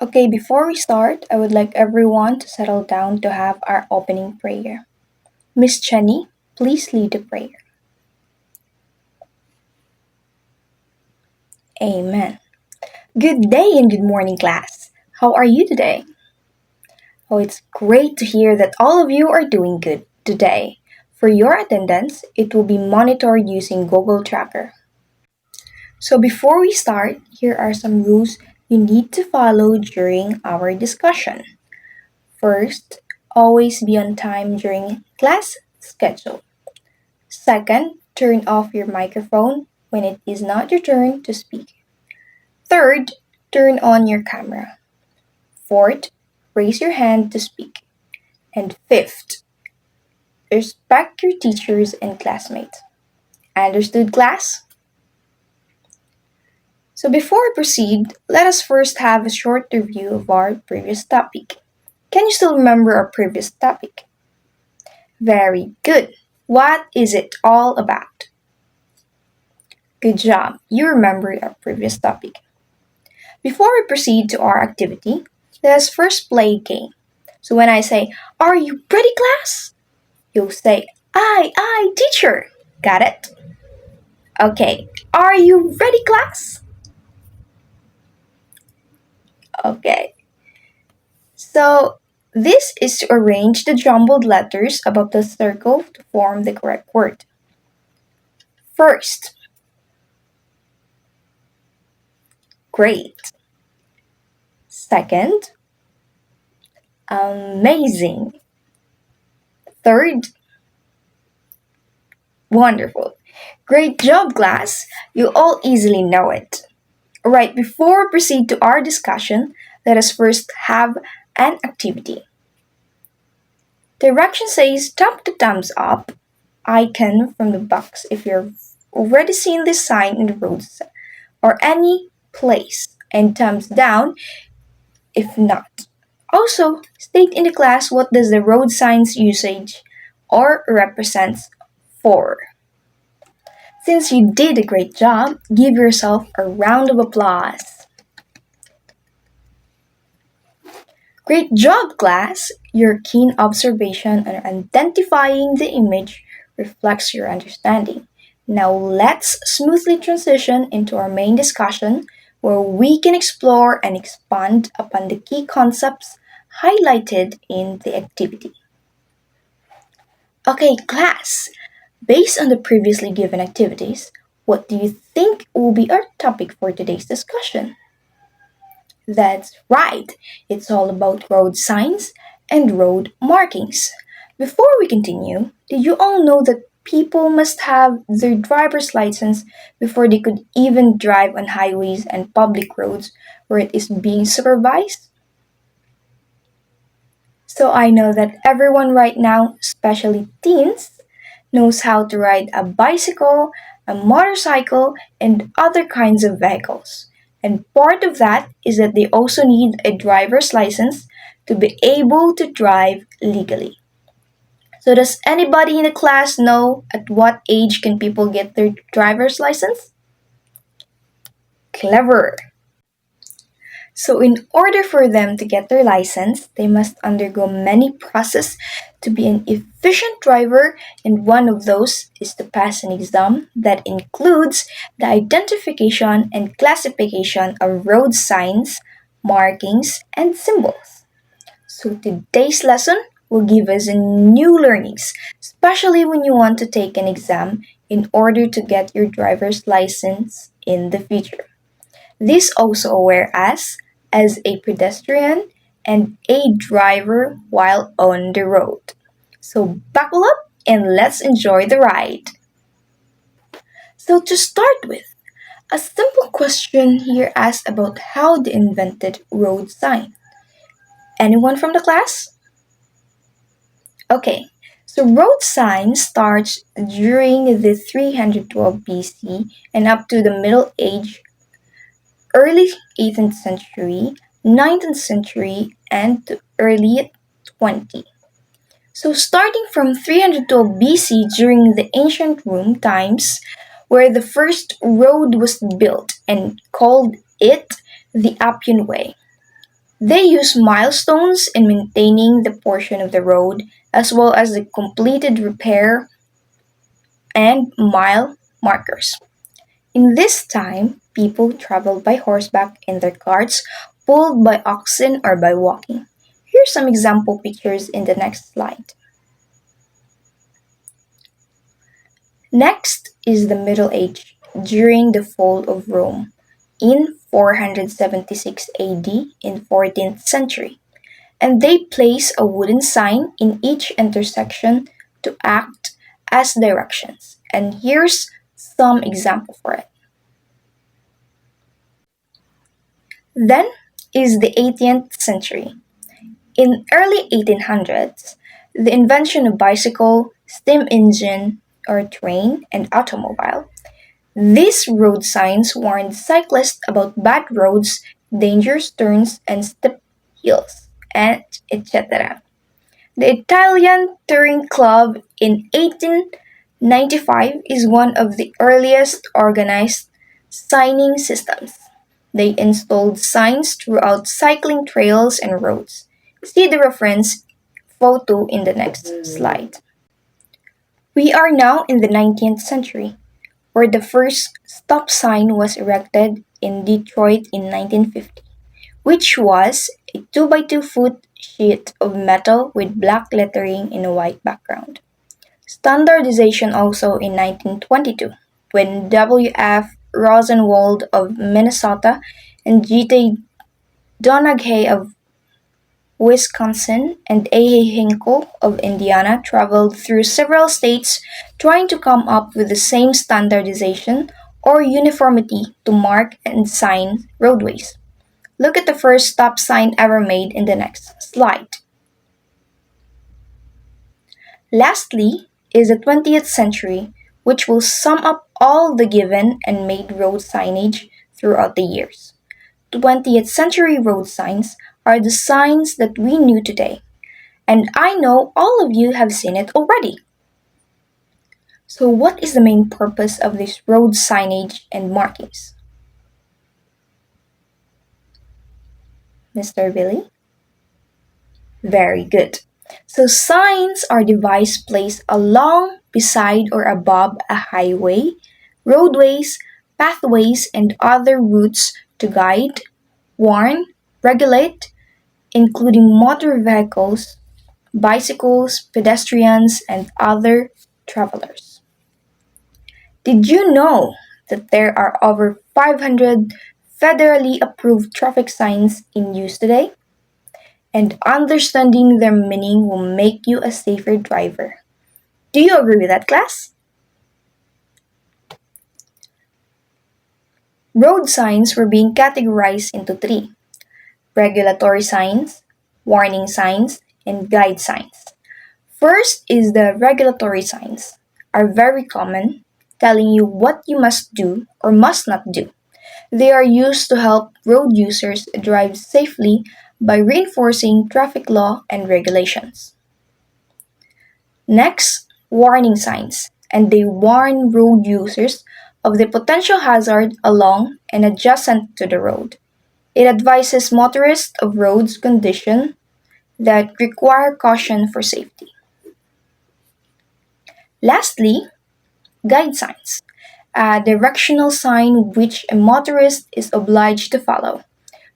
Okay, before we start, I would like everyone to settle down to have our opening prayer. Miss Jenny, please lead the prayer. Amen. Good day and good morning, class. How are you today? Oh, it's great to hear that all of you are doing good today. For your attendance, it will be monitored using Google Tracker. So before we start, here are some rules you need to follow during our discussion. First, always be on time during class schedule. Second, turn off your microphone when it is not your turn to speak. Third, turn on your camera. Fourth, raise your hand to speak. And fifth, respect your teachers and classmates. Understood, class? So before we proceed, let us first have a short review of our previous topic. Can you still remember our previous topic? Very good. What is it all about? Good job. You remember our previous topic. Before we proceed to our activity, let us first play a game. So when I say, "Are you ready, class?" You'll say, "I, teacher." Got it? Okay. Are you ready, class? Okay. So this is to arrange the jumbled letters above the circle to form the correct word. First, great. Second, amazing. Third, wonderful. Great job, class. You all easily know it. Alright, before we proceed to our discussion, let us first have an activity. Direction says tap the thumbs up icon from the box if you've already seen this sign in the roads or any place, and thumbs down if not. Also, state in the class what does the road signs usage or represents for. Since you did a great job, give yourself a round of applause. Great job, class! Your keen observation and identifying the image reflects your understanding. Now let's smoothly transition into our main discussion where we can explore and expand upon the key concepts highlighted in the activity. Okay, class, based on the previously given activities, what do you think will be our topic for today's discussion? That's right, it's all about road signs and road markings. Before we continue, did you all know that people must have their driver's license before they could even drive on highways and public roads where it is being supervised? So I know that everyone right now, especially teens, knows how to ride a bicycle, a motorcycle, and other kinds of vehicles. And part of that is that they also need a driver's license to be able to drive legally. So does anybody in the class know at what age can people get their driver's license? Clever. So in order for them to get their license, they must undergo many processes to be an efficient driver, and one of those is to pass an exam that includes the identification and classification of road signs, markings, and symbols. So today's lesson will give us new learnings, especially when you want to take an exam in order to get your driver's license in the future. This also aware us as a pedestrian and a driver while on the road. So buckle up and let's enjoy the ride. So to start with, a simple question here asks about how they invented road sign. Anyone from the class? Okay, so road sign starts during the 312 BC and up to the Middle Age, early 18th century, 19th century, and to early 20. So starting from 312 BC during the ancient Rome times, where the first road was built and called it the Appian Way. They use milestones in maintaining the portion of the road as well as the completed repair and mile markers. In this time, people traveled by horseback in their carts, pulled by oxen, or by walking. Here's some example pictures in the next slide. Next is the Middle Age during the fall of Rome in 476 AD in 14th century, and they place a wooden sign in each intersection to act as directions. And here's some example for it. Then is the 18th century. In early 1800s, the invention of bicycle, steam engine or train, and automobile. These road signs warned cyclists about bad roads, dangerous turns, and steep hills, and etc. The Italian Touring Club in 1895 is one of the earliest organized signing systems. They installed signs throughout cycling trails and roads. See the reference photo in the next slide. We are now in the 19th century, where the first stop sign was erected in Detroit in 1950, which was a 2 by 2 foot sheet of metal with black lettering in a white background. Standardization also in 1922, when W.F. Rosenwald of Minnesota and G.T. Donaghy of Wisconsin and A. Hinkle of Indiana traveled through several states trying to come up with the same standardization or uniformity to mark and sign roadways. Look at the first stop sign ever made in the next slide. Lastly is the 20th century, which will sum up all the given and made road signage throughout the years. 20th century road signs are the signs that we knew today, and I know all of you have seen it already. So, what is the main purpose of this road signage and markings? Mr. Billy? Very good. So, signs are devices placed along, beside, or above a highway, roadways, pathways, and other routes to guide, warn, regulate, including motor vehicles, bicycles, pedestrians, and other travelers. Did you know that there are over 500 federally approved traffic signs in use today? And understanding their meaning will make you a safer driver. Do you agree with that, class? Road signs were being categorized into three: regulatory signs, warning signs, and guide signs. First is the regulatory signs, are very common, telling you what you must do or must not do. They are used to help road users drive safely by reinforcing traffic law and regulations. Next, warning signs, and they warn road users of the potential hazard along and adjacent to the road. It advises motorists of roads conditions that require caution for safety. Lastly, guide signs, a directional sign which a motorist is obliged to follow,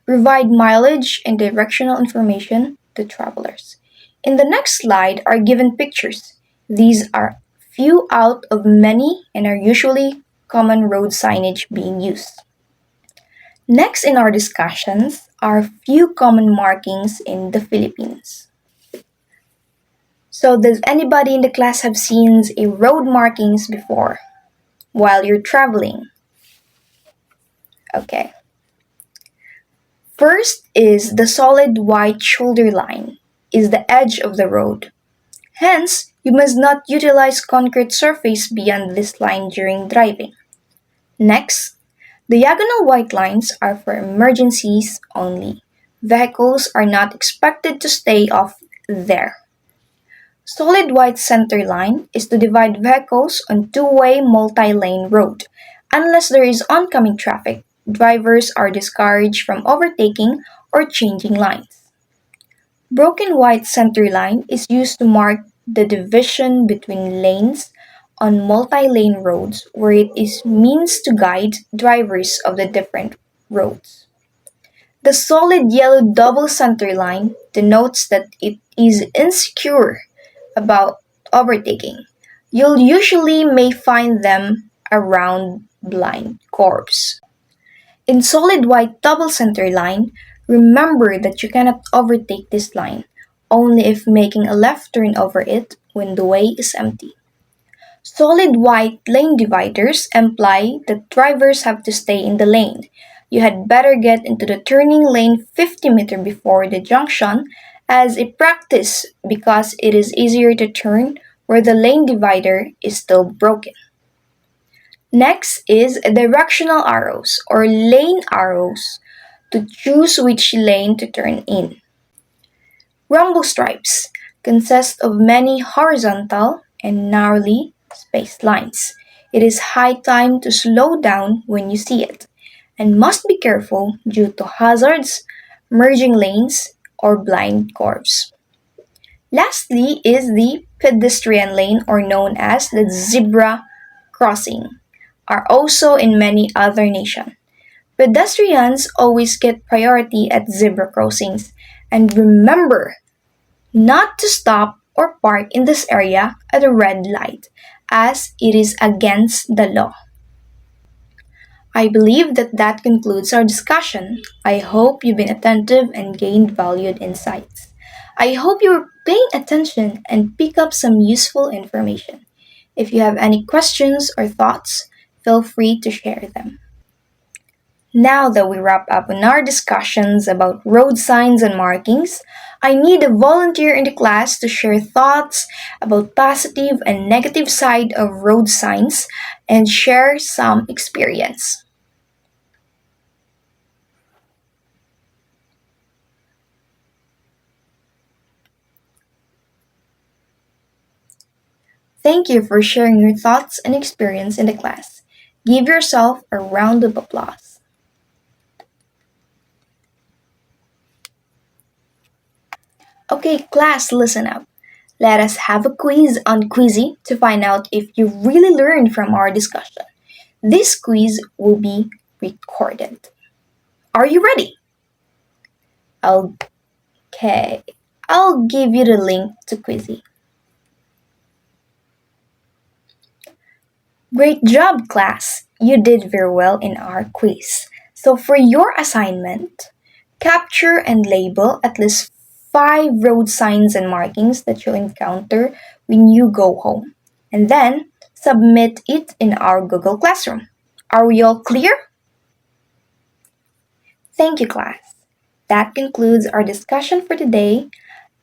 provide mileage and directional information to travelers. In the next slide are given pictures. These are few out of many and are usually common road signage being used. Next in our discussions are few common markings in the Philippines. So does anybody in the class have seen a road markings before while you're traveling? Okay. First is the solid white shoulder line is the edge of the road. Hence, you must not utilize concrete surface beyond this line during driving. Next, diagonal white lines are for emergencies only. Vehicles are not expected to stay off there. Solid white center line is to divide vehicles on two-way multi-lane road. Unless there is oncoming traffic, drivers are discouraged from overtaking or changing lines. Broken white center line is used to mark the division between lanes on multi-lane roads where it is means to guide drivers of the different roads. The solid yellow double center line denotes that it is insecure about overtaking. You'll usually may find them around blind curves. In solid white double center line, remember that you cannot overtake this line, only if making a left turn over it when the way is empty. Solid white lane dividers imply that drivers have to stay in the lane. You had better get into the turning lane 50 meters before the junction as a practice because it is easier to turn where the lane divider is still broken. Next is directional arrows or lane arrows to choose which lane to turn in. Rumble stripes consist of many horizontal and narrowly spaced lines. It is high time to slow down when you see it, and must be careful due to hazards, merging lanes, or blind curves. Lastly is the pedestrian lane or known as the zebra crossing, are also in many other nations. Pedestrians always get priority at zebra crossings, and remember not to stop or park in this area at a red light, as it is against the law. I believe that concludes our discussion. I hope you've been attentive and gained valued insights. I hope you're paying attention and pick up some useful information. If you have any questions or thoughts, feel free to share them. Now that we wrap up on our discussions about road signs and markings, I need a volunteer in the class to share thoughts about positive and negative side of road signs and share some experience. Thank you for sharing your thoughts and experience in the class. Give yourself a round of applause. Okay, class, listen up. Let us have a quiz on Quizzy to find out if you really learned from our discussion. This quiz will be recorded. Are you ready? Okay, I'll give you the link to Quizzy. Great job, class! You did very well in our quiz. So, for your assignment, capture and label at least 5 road signs and markings that you'll encounter when you go home, and then submit it in our Google Classroom. Are we all clear? Thank you, class. That concludes our discussion for today,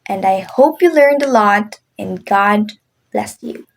and I hope you learned a lot, and God bless you.